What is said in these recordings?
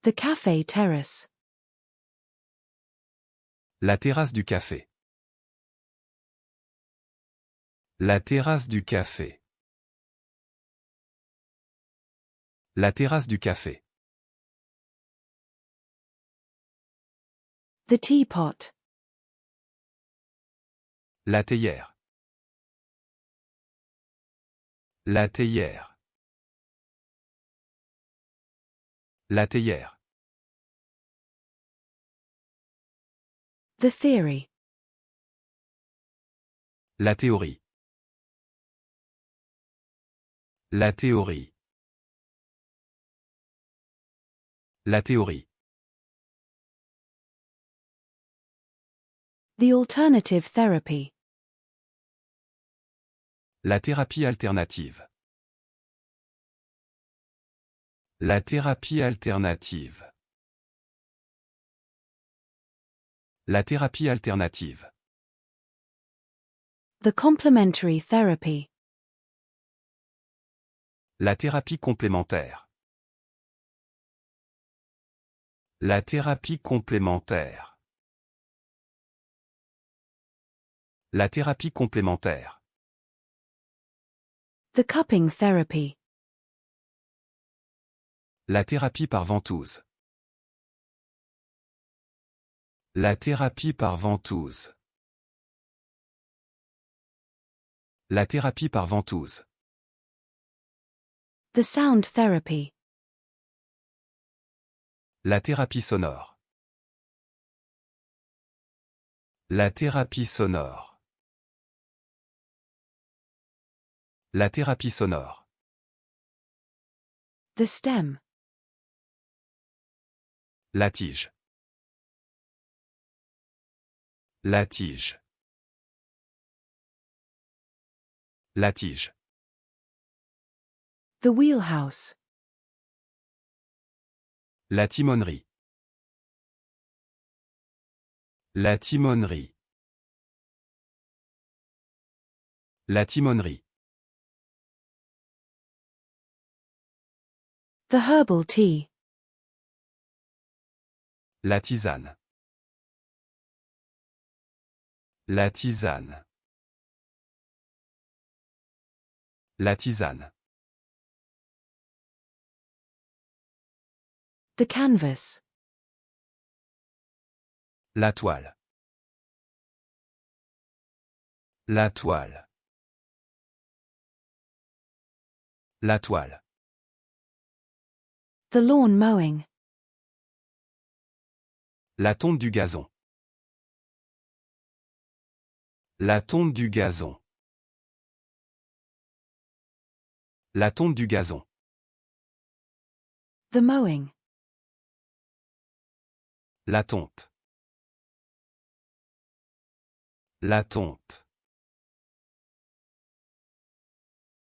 The cafe terrace. La terrasse du café. La terrasse du café. La terrasse du café. The teapot. La théière. La théière. La théière. The theory. La théorie. La théorie. La théorie. The alternative therapy. La thérapie alternative. La thérapie alternative. La thérapie alternative. The complementary therapy. La thérapie complémentaire. La thérapie complémentaire. La thérapie complémentaire. The cupping therapy. La thérapie par ventouse. La thérapie par ventouse. La thérapie par ventouse. The sound therapy. La thérapie sonore. La thérapie sonore. La thérapie sonore. The stem. La tige. La tige. La tige. The wheelhouse. La timonerie. La timonerie. La timonerie. The herbal tea. La tisane. La tisane. La tisane. The canvas. La toile. La toile. La toile. The lawn mowing. La tonte du gazon. La tonte du gazon. La tonte du gazon. The mowing. La tonte. La tonte.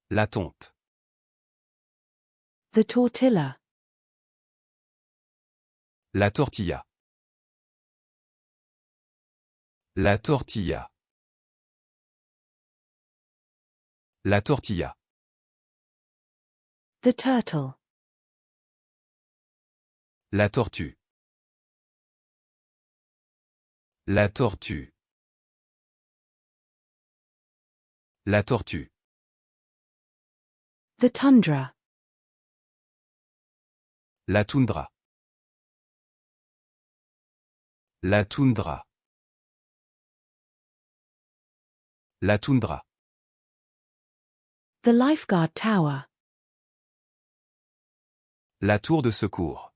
La tonte. The tortilla. La tortilla. La tortilla. La tortilla. The turtle. La tortue. La tortue. La tortue. The tundra. La toundra. La toundra. La toundra. The lifeguard tower. La tour de secours.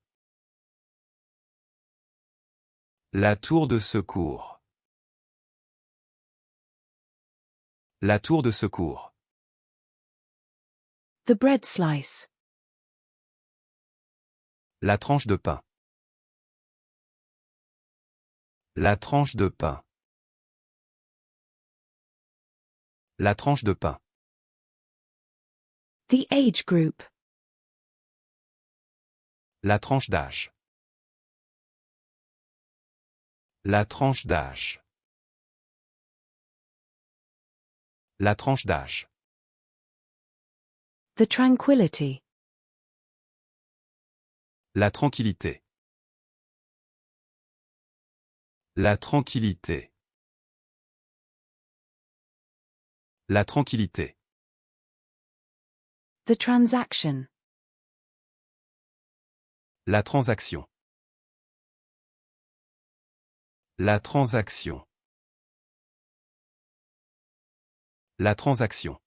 La tour de secours. La tour de secours. The bread slice. La tranche de pain. La tranche de pain. La tranche de pain. The age group. La tranche d'âge. La tranche d'âge. La tranche d'âge. The tranquility. La tranquillité. La tranquillité. La tranquillité. The transaction. La transaction. La transaction. La transaction.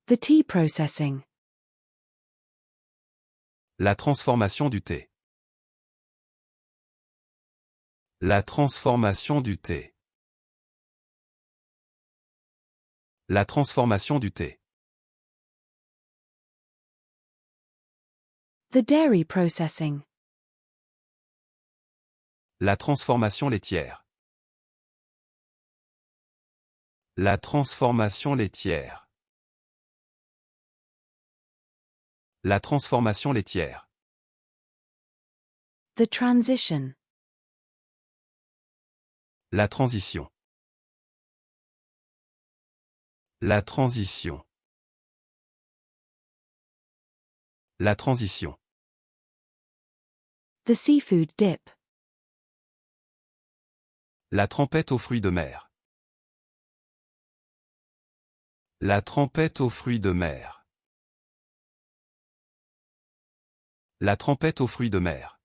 The tea processing. La transformation du thé. La transformation du thé. La transformation du thé. The dairy processing. La transformation laitière. La transformation laitière. La transformation laitière. The transition. La transition. La transition. La transition. The seafood dip. La trempette aux fruits de mer. La trempette aux fruits de mer. La trempette aux fruits de mer.